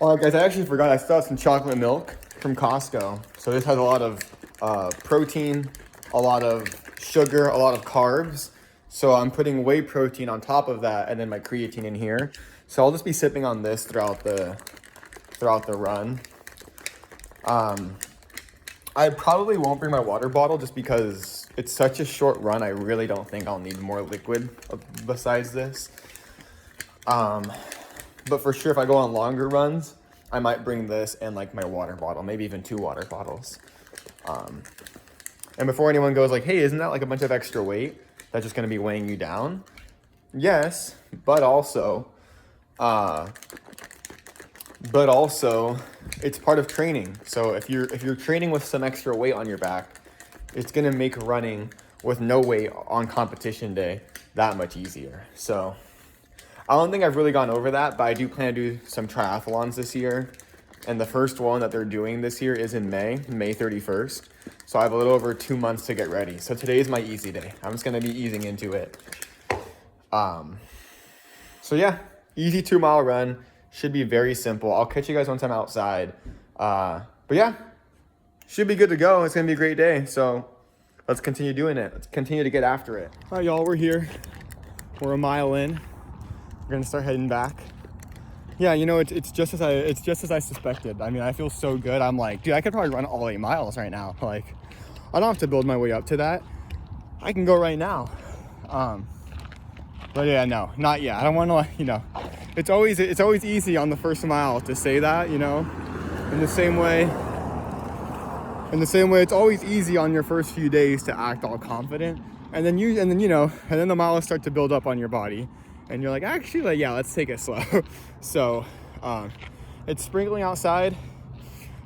All right, guys, I actually forgot I still have some chocolate milk from Costco. So this has a lot of protein, a lot of sugar, a lot of carbs. So I'm putting whey protein on top of that and then my creatine in here. So I'll just be sipping on this throughout the run. I probably won't bring my water bottle just because it's such a short run. I really don't think I'll need more liquid besides this. But for sure, if I go on longer runs, I might bring this and like my water bottle, maybe even 2 water bottles. And before anyone goes like, hey, isn't that like a bunch of extra weight that's just gonna be weighing you down? Yes, but also it's part of training. So if you're training with some extra weight on your back, it's gonna make running with no weight on competition day that much easier. So I don't think I've really gone over that, but I do plan to do some triathlons this year. And the first one that they're doing this year is in May 31st. So I have a little over 2 months to get ready. So today is my easy day. I'm just gonna be easing into it. So yeah, easy 2-mile run. Should be very simple. I'll catch you guys once I'm outside. But yeah, should be good to go. It's gonna be a great day. So let's continue doing it. Let's continue to get after it. All right, y'all, we're here. We're a mile in. We're gonna start heading back. Yeah, you know, it's just as I suspected. I mean, I feel so good. I'm like, dude, I could probably run all 8 miles right now. Like, I don't have to build my way up to that. I can go right now. But yeah, no, not yet. I don't want to, you know, it's always easy on the first mile to say that, you know. In the same way, it's always easy on your first few days to act all confident, and then the miles start to build up on your body. And you're like, actually, like, yeah, let's take it slow. So, it's sprinkling outside.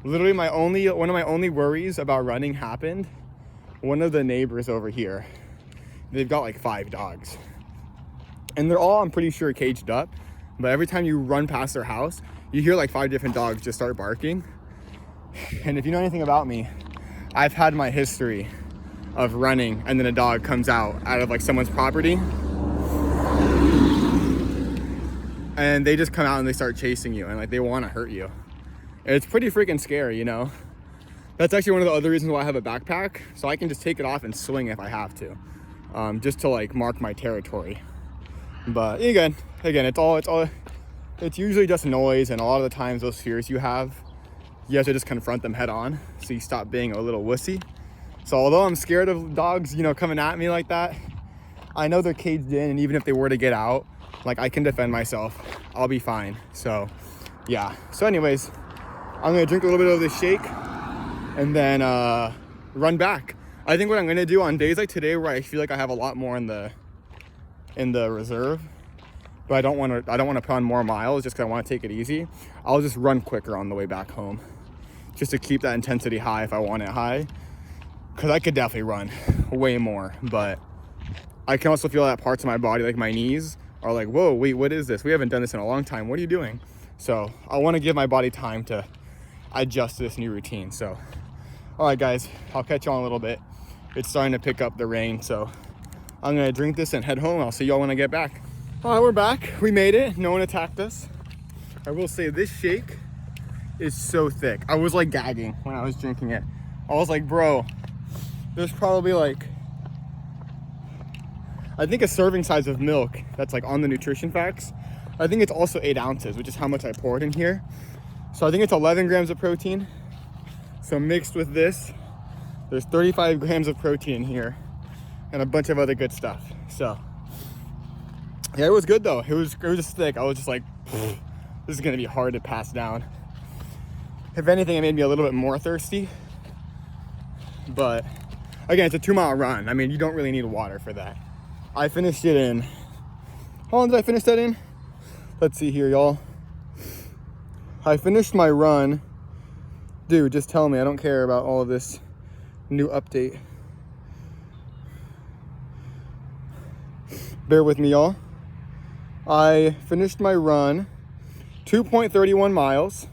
Literally one of my only worries about running happened. One of the neighbors over here, they've got like 5 dogs. And they're all, I'm pretty sure, caged up. But every time you run past their house, you hear like 5 different dogs just start barking. And if you know anything about me, I've had my history of running and then a dog comes out of like someone's property. And they just come out and they start chasing you and like they want to hurt you. And it's pretty freaking scary, you know. That's actually one of the other reasons why I have a backpack, so I can just take it off and swing if I have to, just to like mark my territory. But again, it's usually just noise, and a lot of the times those fears you have to just confront them head on, so you stop being a little wussy. So although I'm scared of dogs, you know, coming at me like that, I know they're caged in, and even if they were to get out, like, I can defend myself. I'll be fine. So yeah, so anyways, I'm gonna drink a little bit of this shake and then run back. I think what I'm gonna do on days like today where I feel like I have a lot more in the reserve, but I don't want to put on more miles just because I want to take it easy, I'll just run quicker on the way back home just to keep that intensity high if I want it high, because I could definitely run way more, but I can also feel that parts of my body, like my knees, are like, whoa, wait, what is this? We haven't done this in a long time. What are you doing? So I want to give my body time to adjust to this new routine. So, all right, guys, I'll catch y'all in a little bit. It's starting to pick up the rain, so I'm gonna drink this and head home. I'll see y'all when I get back. All right, we're back. We made it. No one attacked us. I will say this shake is so thick. I was like gagging when I was drinking it. I was like, bro, there's probably like, I think a serving size of milk that's like on the nutrition facts. I think it's also 8 ounces, which is how much I poured in here. So I think it's 11 grams of protein. So mixed with this, there's 35 grams of protein in here and a bunch of other good stuff. So yeah, it was good though. It was just thick. I was just like, this is gonna be hard to pass down. If anything, it made me a little bit more thirsty. But again, it's a 2-mile run. I mean, you don't really need water for that. I finished it in, how long did I finish that in? Let's see here, y'all. I finished my run. Dude, just tell me, I don't care about all of this new update. Bear with me, y'all. I finished my run 2.31 miles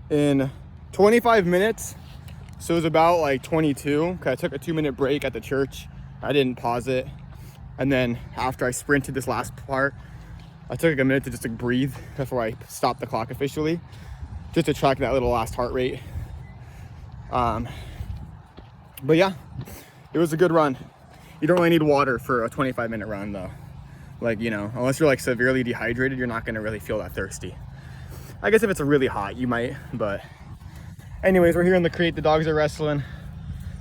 in 25 minutes. So it was about like 22, because I took a 2-minute break at the church. I didn't pause it. And then after I sprinted this last part, I took like a minute to just like breathe before I stopped the clock officially. just to track that little last heart rate. But yeah, it was a good run. You don't really need water for a 25-minute run though. Like, you know, unless you're like severely dehydrated, you're not gonna really feel that thirsty. I guess if it's really hot, you might, but anyways, we're here in the crate. The dogs are wrestling.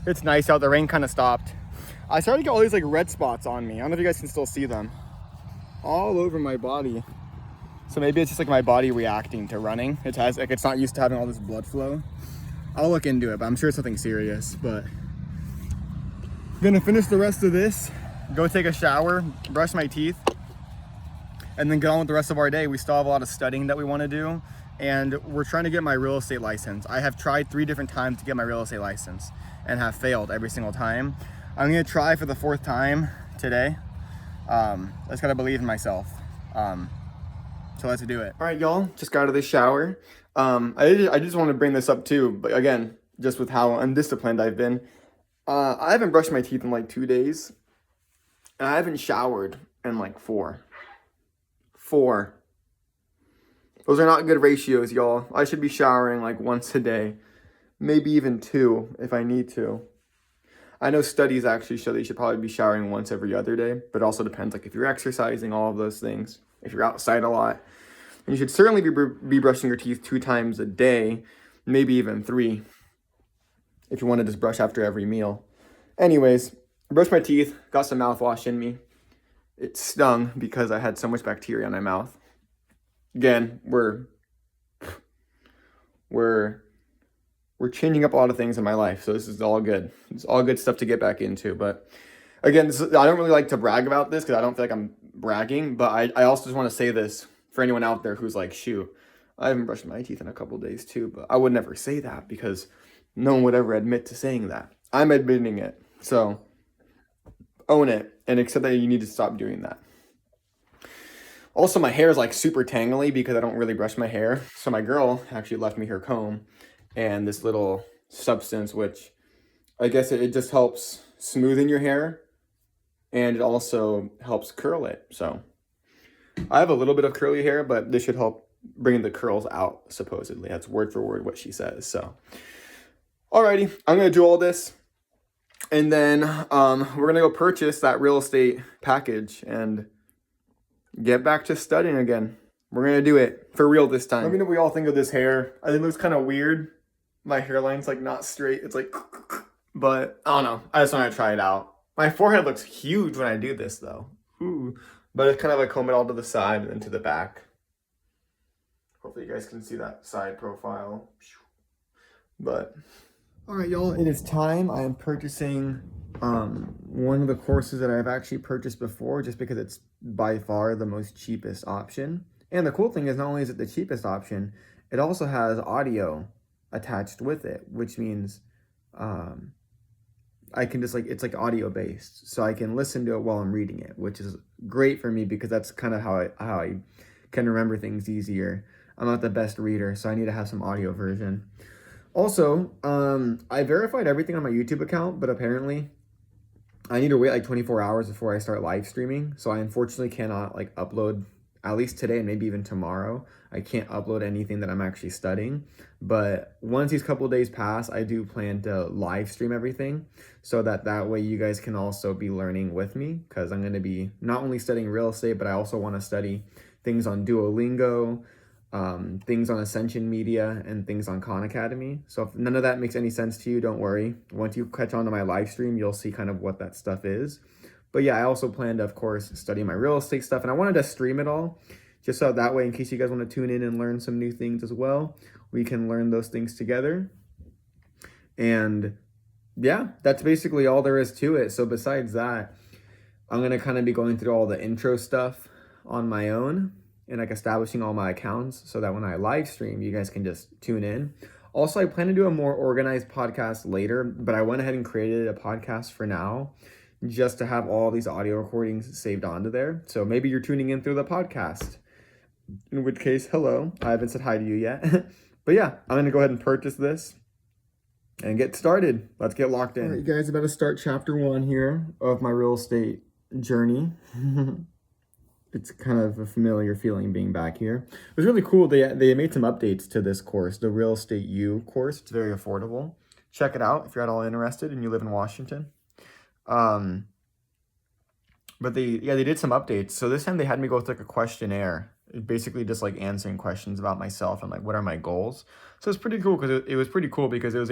It's nice out. The rain kind of stopped. I started to get all these like red spots on me. I don't know if you guys can still see them. All over my body. So maybe it's just like my body reacting to running. It has like, it's not used to having all this blood flow. I'll look into it, but I'm sure it's something serious. But I'm gonna finish the rest of this, go take a shower, brush my teeth, and then get on with the rest of our day. We still have a lot of studying that we want to do, and we're trying to get my real estate license. I have tried 3 different times to get my real estate license and have failed every single time. I'm gonna try for the 4th time today. I just gotta believe in myself. So let's do it. All right, y'all, just got out of the shower. I just want to bring this up too, but again, just with how undisciplined I've been. I haven't brushed my teeth in like 2 days, and I haven't showered in like 4. Those are not good ratios, y'all. I should be showering like once a day, maybe even 2 if I need to. I know studies actually show that you should probably be showering once every other day, but it also depends like if you're exercising, all of those things. If you're outside a lot, and you should certainly be brushing your teeth 2 times a day, maybe even 3, if you want to just brush after every meal. Anyways, I brushed my teeth, got some mouthwash in me. It stung because I had so much bacteria in my mouth. Again, we're changing up a lot of things in my life, so this is all good. It's all good stuff to get back into. But again, I don't really like to brag about this because I don't feel like I'm bragging, but I also just want to say this for anyone out there who's like, shoot, I haven't brushed my teeth in a couple days too, but I would never say that because no one would ever admit to saying that. I'm admitting it. So own it and accept that you need to stop doing that. Also, my hair is like super tangly because I don't really brush my hair. So my girl actually left me her comb and this little substance, which I guess it just helps smoothen your hair and it also helps curl it. So I have a little bit of curly hair, but this should help bring the curls out, supposedly. That's word for word what she says. So alrighty, I'm gonna do all this and then we're gonna go purchase that real estate package and get back to studying again. We're gonna do it for real this time. Let me know what y'all think of this hair. I think it looks kind of weird. My hairline's like not straight. It's like, but I don't know. I just want to try it out. My forehead looks huge when I do this though. Ooh. But it's kind of like comb it all to the side and then to the back. Hopefully you guys can see that side profile. But all right, y'all, it is time. I am purchasing one of the courses that I've actually purchased before just because it's by far the most cheapest option. And the cool thing is not only is it the cheapest option, it also has audio attached with it, which means I can just like, it's like audio based. So I can listen to it while I'm reading it, which is great for me because that's kind of how I can remember things easier. I'm not the best reader, so I need to have some audio version. Also, I verified everything on my YouTube account, but apparently I need to wait like 24 hours before I start live streaming. So I unfortunately cannot like upload, at least today and maybe even tomorrow. I can't upload anything that I'm actually studying. But once these couple days pass, I do plan to live stream everything so that way you guys can also be learning with me, because I'm going to be not only studying real estate, but I also want to study things on Duolingo, things on Ascension Media, and things on Khan Academy. So if none of that makes any sense to you, don't worry. Once you catch on to my live stream, you'll see kind of what that stuff is. But yeah, I also plan to, of course, study my real estate stuff. And I wanted to stream it all, just so that way, in case you guys want to tune in and learn some new things as well, we can learn those things together. And yeah, that's basically all there is to it. So besides that, I'm going to kind of be going through all the intro stuff on my own and like establishing all my accounts so that when I live stream, you guys can just tune in. Also, I plan to do a more organized podcast later, but I went ahead and created a podcast for now just to have all these audio recordings saved onto there. So maybe you're tuning in through the podcast, in which case, hello, I haven't said hi to you yet. But yeah, I'm going to go ahead and purchase this and get started. Let's get locked in. All right, guys, about to start chapter 1 here of my real estate journey. it's kind of a familiar feeling being back here. It was really cool. They made some updates to this course, the Real Estate U course. It's very affordable. Check it out if you're at all interested and you live in Washington. But they did some updates. So this time they had me go through like a questionnaire, basically just like answering questions about myself and like what are my goals. So it's pretty cool because it was pretty cool because it was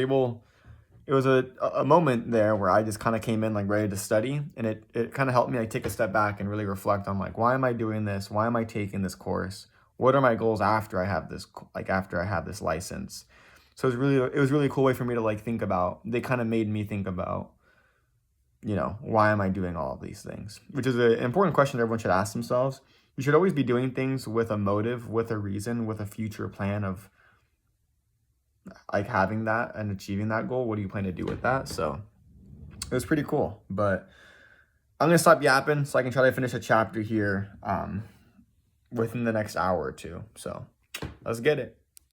a moment there where I just kind of came in like ready to study, and it kind of helped me like take a step back and really reflect on like, why am I doing this? Why am I taking this course? What are my goals after I have this license? So it was really a cool way for me to like think about. They kind of made me think about, why am I doing all of these things? Which is an important question that everyone should ask themselves. You should always be doing things with a motive, with a reason, with a future plan of like having that and achieving that goal. What do you plan to do with that? So it was pretty cool. But I'm gonna stop yapping so I can try to finish a chapter here within the next hour or two. So let's get it.